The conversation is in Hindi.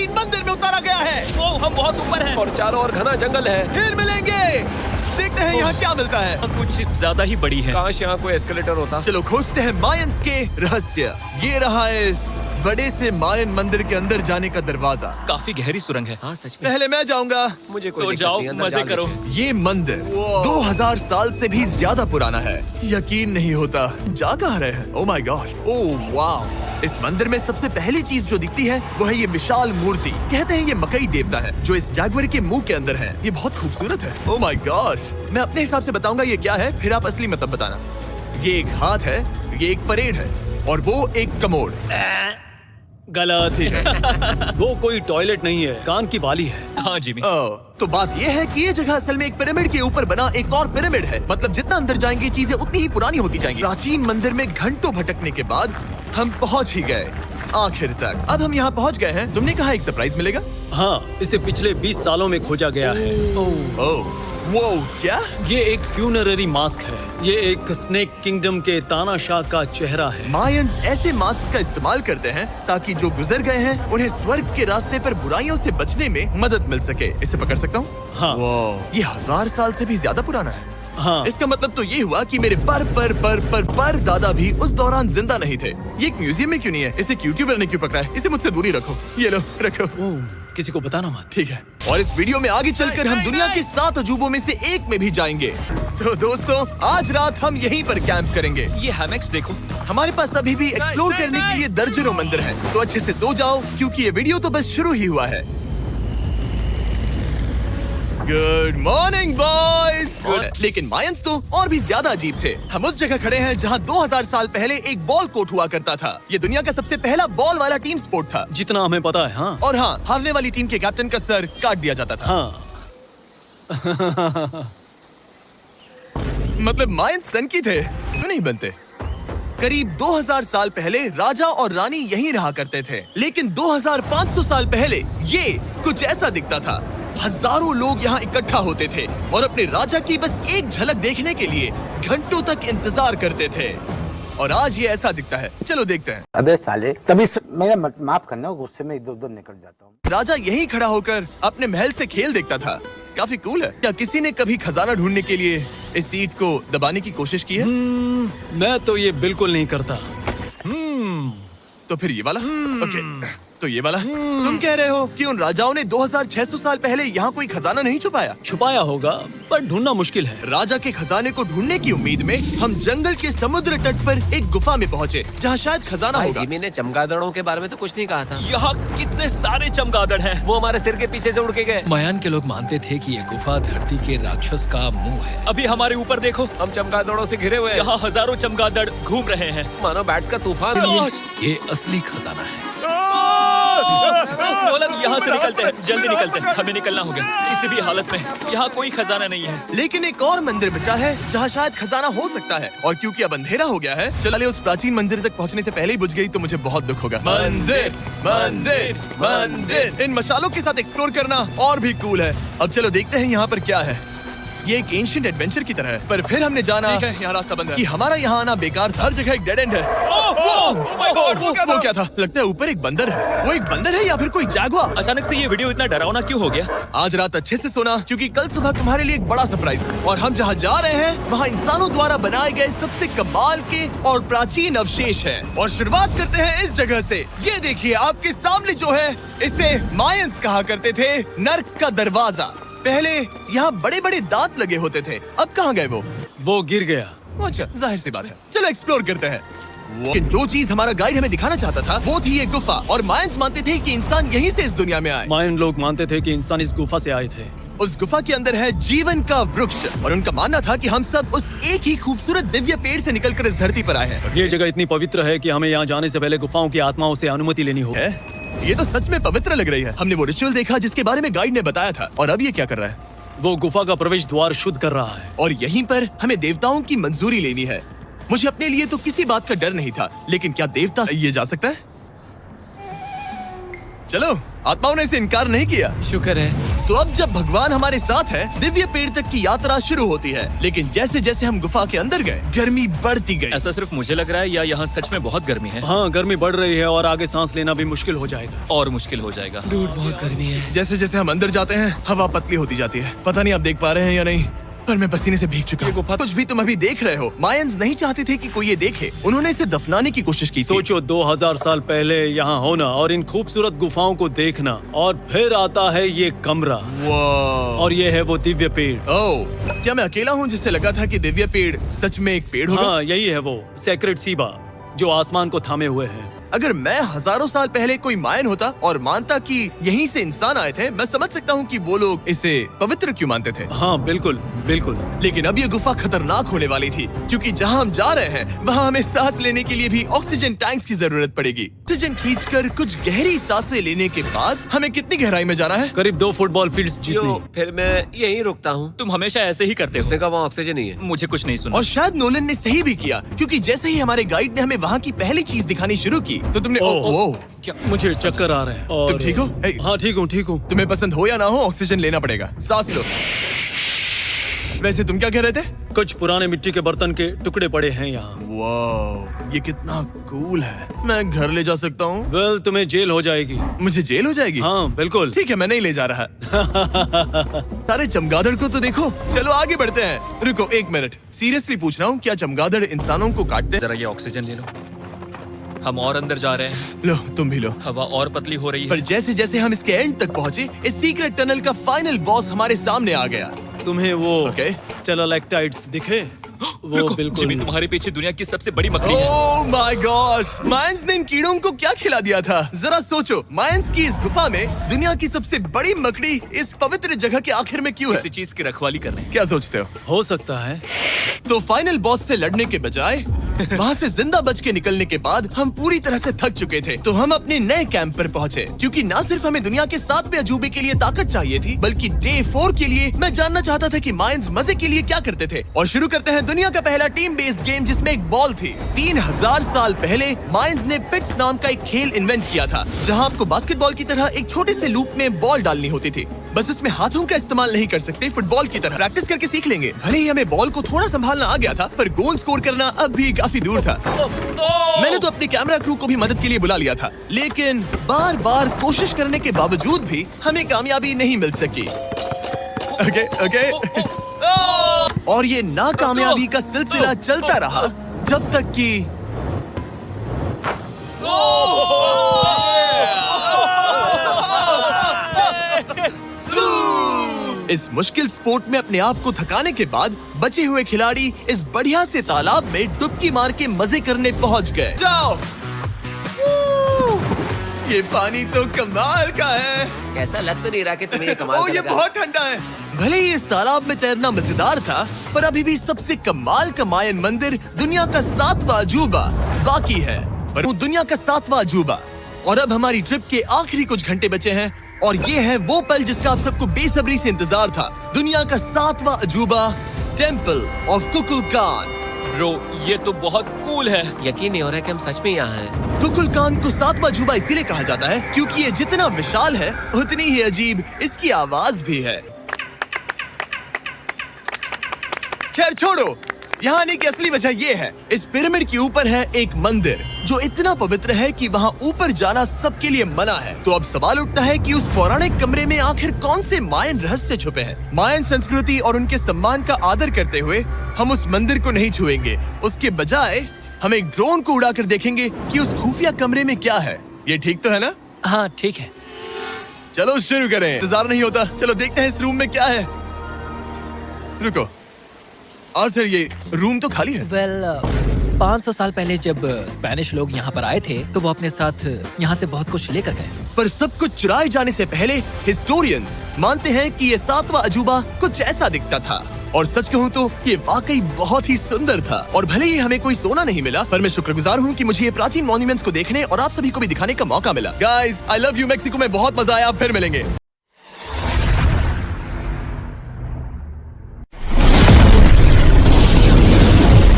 प्राचीन मंदिर में उतारा गया है। वो हम बहुत ऊपर हैं और चारों ओर घना जंगल है। फिर मिलेंगे। देखते हैं यहाँ क्या मिलता है। कुछ ज्यादा ही बड़ी है। काश यहाँ कोई एस्केलेटर होता। चलो खोजते हैं मायंस के रहस्य। ये रहा है इस बड़े से मायन मंदिर के अंदर जाने का दरवाजा। काफी गहरी सुरंग है। हाँ सच में। पहले मैं जाऊंगा। मुझे कोई तो दिक्कत जाओ, नहीं, अंदर मजे जाने करो। दीजिए। ये मंदिर 2000 साल से भी ज्यादा पुराना है। यकीन नहीं होता। जा कहाँ रहे हैं? ओह माय गॉड, ओह वाह। इस मंदिर में सबसे पहली चीज जो दिखती है वो है ये विशाल मूर्ति। कहते हैं ये मकई देवता है जो इस जैगुआर के मुंह के अंदर है। ये बहुत खूबसूरत है। Oh my God. मैं अपने हिसाब से बताऊंगा ये क्या है, फिर आप असली मतलब बताना। ये एक हाथ है, ये एक परेड है और वो एक कमोड। गलत ठीक है। वो कोई टॉयलेट नहीं है, कान की बाली है। हाँ जिमी। तो बात ये है कि ये जगह असल में एक पिरामिड के ऊपर बना एक और पिरामिड है। मतलब जितना अंदर जाएंगे चीजें उतनी ही पुरानी होती जाएंगी। प्राचीन मंदिर में घंटों भटकने के बाद हम पहुंच ही गए आखिर तक। अब हम यहाँ पहुंच गए हैं। तुमने कहा एक सरप्राइज मिलेगा। हाँ, इसे पिछले 20 सालों में खोजा गया है। ओह वो क्या? ये एक फ्यूनररी मास्क है। ये एक स्नेक किंगडम के तानाशाह का चेहरा है। मायंस ऐसे मास्क का इस्तेमाल करते हैं ताकि जो गुजर गए हैं उन्हें स्वर्ग के रास्ते पर बुराइयों से बचने में मदद मिल सके। इसे पकड़ सकता हूँ? हाँ। ये 1000 साल से भी ज्यादा पुराना है। हाँ। इसका मतलब तो ये हुआ कि मेरे पर दादा भी उस दौरान जिंदा नहीं थे। ये एक म्यूजियम में क्यों नहीं है? इसे यूट्यूबर ने क्यों पकड़ा है? इसे मुझसे दूरी रखो। ये लो रखो। किसी को बताना मत। ठीक है। और इस वीडियो में आगे चलकर हम दुनिया के 7 अजूबों में से एक में भी जाएंगे। तो दोस्तों आज रात हम यहीं पर कैंप करेंगे। ये हैमेक्स देखो। हमारे पास अभी भी एक्सप्लोर करने के लिए दर्जनों मंदिर हैं। तो अच्छे से सो जाओ क्योंकि ये वीडियो तो बस शुरू ही हुआ है। Good morning boys. लेकिन मायंस तो और भी ज्यादा अजीब थे। हम उस जगह खड़े हैं जहां 2000 साल पहले एक बॉल कोर्ट हुआ करता था। ये दुनिया का सबसे पहला बॉल वाला टीम स्पोर्ट था। जितना हमें पता है। हाँ। और हाँ, हारने वाली टीम के कैप्टन का सर काट दिया जाता था। हाँ। मतलब मायंस सन की थे, क्यों नहीं बनते? करीब 2000 साल पहले राजा और रानी यहीं रहा करते थे। लेकिन 2500 साल पहले ये कुछ ऐसा दिखता था। हजारों लोग यहाँ इकट्ठा होते थे और अपने राजा की बस एक झलक देखने के लिए घंटों तक इंतजार करते थे। और आज ये ऐसा दिखता है। चलो देखते हैं। अबे साले, तभी मेरा माफ करना, गुस्से में इधर उधर निकल जाता हूँ। राजा यहीं खड़ा होकर अपने महल से खेल देखता था। काफी कूल है। क्या किसी ने कभी खजाना ढूंढने के लिए इस सीट को दबाने की कोशिश की है? मैं तो ये बिल्कुल नहीं करता। तो फिर ये वाला? ओके, तो ये वाला? तुम कह रहे हो कि उन राजाओं ने 2600 साल पहले यहाँ कोई खजाना नहीं छुपाया? छुपाया होगा पर ढूंढना मुश्किल है। राजा के खजाने को ढूंढने की उम्मीद में हम जंगल के समुद्र तट पर एक गुफा में पहुँचे जहाँ शायद खजाना भाई होगा। जिमी ने चमगादड़ों के बारे में तो कुछ नहीं कहा था। यहाँ कितने सारे चमगादड़ हैं। वो हमारे सिर के पीछे से उड़ के गए। मायान के लोग मानते थे कि ये गुफा धरती के राक्षस का मुंह है। अभी हमारे ऊपर देखो, हम चमगादड़ों से घिरे हुए हैं। यहाँ हजारों चमगादड़ घूम रहे हैं। मानो बैट्स का तूफान। ये असली खजाना है। नोलन, यहाँ से निकलते हैं, जल्दी निकलते हैं, हमें निकलना होगा किसी भी हालत में। यहाँ कोई खजाना नहीं है। लेकिन एक और मंदिर बचा है जहाँ शायद खजाना हो सकता है। और क्योंकि अब अंधेरा हो गया है, चलिए उस प्राचीन मंदिर तक पहुँचने से पहले ही बुझ गई तो मुझे बहुत दुख होगा। मंदिर मंदिर मंदिर, इन मशालों के साथ एक्सप्लोर करना और भी कूल है। अब चलो देखते हैं यहाँ पर क्या है। ये एक एंशिएंट एडवेंचर की तरह है। पर फिर हमने जाना यहाँ रास्ता बंद है कि हमारा यहाँ आना बेकार था। हर जगह एक डेड एंड है। वो क्या था? लगता है ऊपर एक बंदर है। वो एक बंदर है या फिर कोई जैगुआर? अचानक से ये वीडियो इतना डरावना क्यों हो गया? आज रात अच्छे से सोना क्योंकि कल सुबह तुम्हारे लिए एक बड़ा सरप्राइज। और हम जहाँ जा रहे हैं वहाँ इंसानों द्वारा बनाए गए सबसे कमाल के और प्राचीन अवशेष हैं। और शुरुआत करते हैं इस जगह से। ये देखिए आपके सामने जो है, इसे मायंस कहा करते थे नर्क का दरवाजा। पहले यहाँ बड़े बड़े दांत लगे होते थे, अब कहाँ गए वो गिर गया। अच्छा, जाहिर सी बात है। चलो एक्सप्लोर करते हैं। लेकिन जो चीज हमारा गाइड हमें दिखाना चाहता था वो थी ये गुफा। और मायंस मानते थे कि इंसान यहीं से इस दुनिया में आए। मायन लोग मानते थे कि इंसान इस गुफा से आए थे। उस गुफा के अंदर है जीवन का वृक्ष और उनका मानना था कि हम सब उस एक ही खूबसूरत दिव्य पेड़ से निकलकर इस धरती पर आए हैं। ये जगह इतनी पवित्र है कि हमें यहाँ जाने से पहले गुफाओं की आत्माओं से अनुमति लेनी होगी। ये तो सच में पवित्र लग रही है। हमने वो रिचुअल देखा जिसके बारे में गाइड ने बताया था। और अब ये क्या कर रहा है? वो गुफा का प्रवेश द्वार शुद्ध कर रहा है। और यहीं पर हमें देवताओं की मंजूरी लेनी है। मुझे अपने लिए तो किसी बात का डर नहीं था, लेकिन क्या देवता ये जा सकता है? चलो, आत्माओं ने इसे इनकार नहीं किया। शुक्र है। तो अब जब भगवान हमारे साथ है, दिव्य पेड़ तक की यात्रा शुरू होती है। लेकिन जैसे जैसे हम गुफा के अंदर गए, गर्मी बढ़ती गई। ऐसा सिर्फ मुझे लग रहा है या यहाँ सच में बहुत गर्मी है? हाँ, गर्मी बढ़ रही है और आगे सांस लेना भी मुश्किल हो जाएगा। और मुश्किल हो जाएगा। बहुत गर्मी है। जैसे जैसे हम अंदर जाते हैं, हवा पतली होती जाती है। पता नहीं आप देख पा रहे हैं या नहीं, पर मैं पसीने से भीग चुका हूँ। कुछ भी तुम अभी देख रहे हो, मायंस नहीं चाहते थे कि कोई ये देखे। उन्होंने इसे दफनाने की कोशिश की थी। सोचो 2000 साल पहले यहाँ होना और इन खूबसूरत गुफाओं को देखना, और फिर आता है ये कमरा, वाह। और ये है वो दिव्य पेड़। ओह, क्या मैं अकेला हूँ जिससे लगा था कि दिव्य पेड़ सच में एक पेड़ होगा? हाँ, यही है वो सेक्रेड सीबा जो आसमान को थामे हुए है। अगर मैं हजारों साल पहले कोई मायन होता और मानता कि यहीं से इंसान आए थे, मैं समझ सकता हूँ कि वो लोग इसे पवित्र क्यों मानते थे। हाँ, बिल्कुल बिल्कुल। लेकिन अब ये गुफा खतरनाक होने वाली थी, क्योंकि जहाँ हम जा रहे हैं वहाँ हमें सांस लेने के लिए भी ऑक्सीजन टैंक्स की जरूरत पड़ेगी। ऑक्सीजन खींचकर कुछ गहरी सांसें लेने के बाद हमें कितनी गहराई में जाना है? करीब 2 फुटबॉल फील्ड्स जो जितनी। फिर मैं यहीं रुकता हूँ। तुम हमेशा ऐसे ही करते उसने हो। कहा वहाँ ऑक्सीजन ही है। मुझे कुछ नहीं सुना। और शायद नोलन ने सही भी किया, क्योंकि जैसे ही हमारे गाइड ने हमें वहाँ की पहली चीज दिखानी शुरू की, तो तुमने ओह, क्या मुझे चक्कर आ रहे हैं। और तुम ठीक हो? हे। हाँ, ठीक हूँ। तुम्हें पसंद हो या ना हो, ऑक्सीजन लेना पड़ेगा। सांस लो। वैसे तुम क्या कह रहे थे? कुछ पुराने मिट्टी के बर्तन के टुकड़े पड़े हैं यहाँ। वाह, ये कितना कूल है। मैं घर ले जा सकता हूँ? वेल, तुम्हें जेल हो जाएगी। मुझे जेल हो जाएगी? हाँ, बिल्कुल। ठीक है, मैं नहीं ले जा रहा। सारे चमगादड़ को तो देखो। चलो आगे बढ़ते हैं। रुको 1 मिनट, सीरियसली पूछ रहा हूँ, क्या चमगादड़ इंसानों को काटते हैं? जरा ये ऑक्सीजन ले लो। हम और अंदर जा रहे हैं। लो, तुम भी लो। हवा और पतली हो रही पर है। जैसे जैसे हम इसके एंड तक पहुँचे, इस सीक्रेट टनल का फाइनल बॉस हमारे सामने आ गया। तुम्हें वो ओके। स्टेलाक्टाइट्स दिखे? वो रुको, बिल्कुल। जिमी, तुम्हारे पीछे दुनिया की सबसे बड़ी मकड़ी है। ओह माय गॉश, मायंस ने इन कीड़ों को क्या खिला दिया था? जरा सोचो, मायंस की इस गुफा में दुनिया की सबसे बड़ी मकड़ी इस पवित्र जगह के आखिर में क्यों है? किसी चीज की रखवाली कर रहे हैं। क्या सोचते हो सकता है। तो फाइनल बॉस से लड़ने के बजाय वहाँ से जिंदा बच के निकलने के बाद हम पूरी तरह से थक चुके थे। तो हम अपने नए कैंप पर पहुँचे, क्योंकि न सिर्फ हमें दुनिया के 7वें अजूबे के लिए ताकत चाहिए थी, बल्कि डे 4 के लिए मैं जानना चाहता था कि मायंस मजे के लिए क्या करते थे। और शुरू करते हैं दुनिया का पहला टीम बेस्ड गेम, जिसमें एक बॉल थी। 3000 साल पहले मायंस ने पिट्स नाम का एक खेल इन्वेंट किया था, जहाँ आपको बास्केटबॉल की तरह एक छोटे से लूप में बॉल डालनी होती थी। बस इसमें हाथों का इस्तेमाल नहीं कर सकते, फुटबॉल की तरह प्रैक्टिस करके सीख लेंगे। भले ही हमें बॉल को थोड़ा संभालना आ गया था, पर गोल स्कोर करना अब भी काफी दूर था। मैंने तो अपने कैमरा क्रू को भी मदद के लिए बुला लिया था, लेकिन बार बार कोशिश करने के बावजूद भी हमें कामयाबी नहीं मिल सकी। ओके। और ये नाकामयाबी का सिलसिला चलता रहा जब तक कि इस मुश्किल स्पोर्ट में अपने आप को थकाने के बाद बचे हुए खिलाड़ी इस बढ़िया से तालाब में डुबकी मार के मजे करने पहुंच गए। जाओ, ये पानी तो कमाल का है। कैसा लग तो नहीं रहा कि तुम्हें ये कमाल ये करेगा। बहुत ठंडा है। भले ही इस तालाब में तैरना मजेदार था, पर अभी भी सबसे कमाल का मायन मंदिर दुनिया का 7वां अजूबा बाकी है। पर वो दुनिया का 7वां अजूबा। और अब हमारी ट्रिप के आखिरी कुछ घंटे बचे हैं, और ये है वो पल जिसका आप सबको बेसब्री से इंतजार था। दुनिया का 7वां अजूबा, टेम्पल ऑफ कुकुलकान। ब्रो, ये तो बहुत कूल है। यकीन नहीं हो रहा है कि हम सच में यहाँ हैं। कुकुलकान को 7वां अजूबा इसीलिए कहा जाता है क्योंकि ये जितना विशाल है, उतनी ही अजीब इसकी आवाज भी है। खैर छोड़ो, यहाँ आने की असली वजह ये है, इस पिरामिड के ऊपर है एक मंदिर जो इतना पवित्र है कि वहाँ ऊपर जाना सबके लिए मना है। तो अब सवाल उठता है कि उस पौराणिक कमरे में आखिर कौन से मायन रहस्य छुपे हैं। मायन संस्कृति और उनके सम्मान का आदर करते हुए हम उस मंदिर को नहीं छुएंगे। उसके बजाय हम एक ड्रोन को उड़ाकर देखेंगे कि उस खुफिया कमरे में क्या है। ये ठीक तो है ना? हाँ, ठीक है। चलो शुरू करें, इंतजार नहीं होता। चलो देखते हैं इस रूम में क्या है। रुको आर्थर, ये रूम तो खाली है। वेल 500 साल पहले जब स्पेनिश लोग यहाँ पर आए थे, तो वो अपने साथ यहाँ से बहुत कुछ लेकर गए। पर सब कुछ चुराए जाने से पहले हिस्टोरियंस मानते हैं कि ये 7वां अजूबा कुछ ऐसा दिखता था। और सच कहूँ तो ये वाकई बहुत ही सुंदर था। और भले ही हमें कोई सोना नहीं मिला, पर मैं शुक्रगुजार हूँ कि मुझे ये प्राचीन मॉन्यूमेंट्स को देखने और आप सभी को भी दिखाने का मौका मिला। Guys, I love you. Mexico में बहुत मजा आया। फिर मिलेंगे।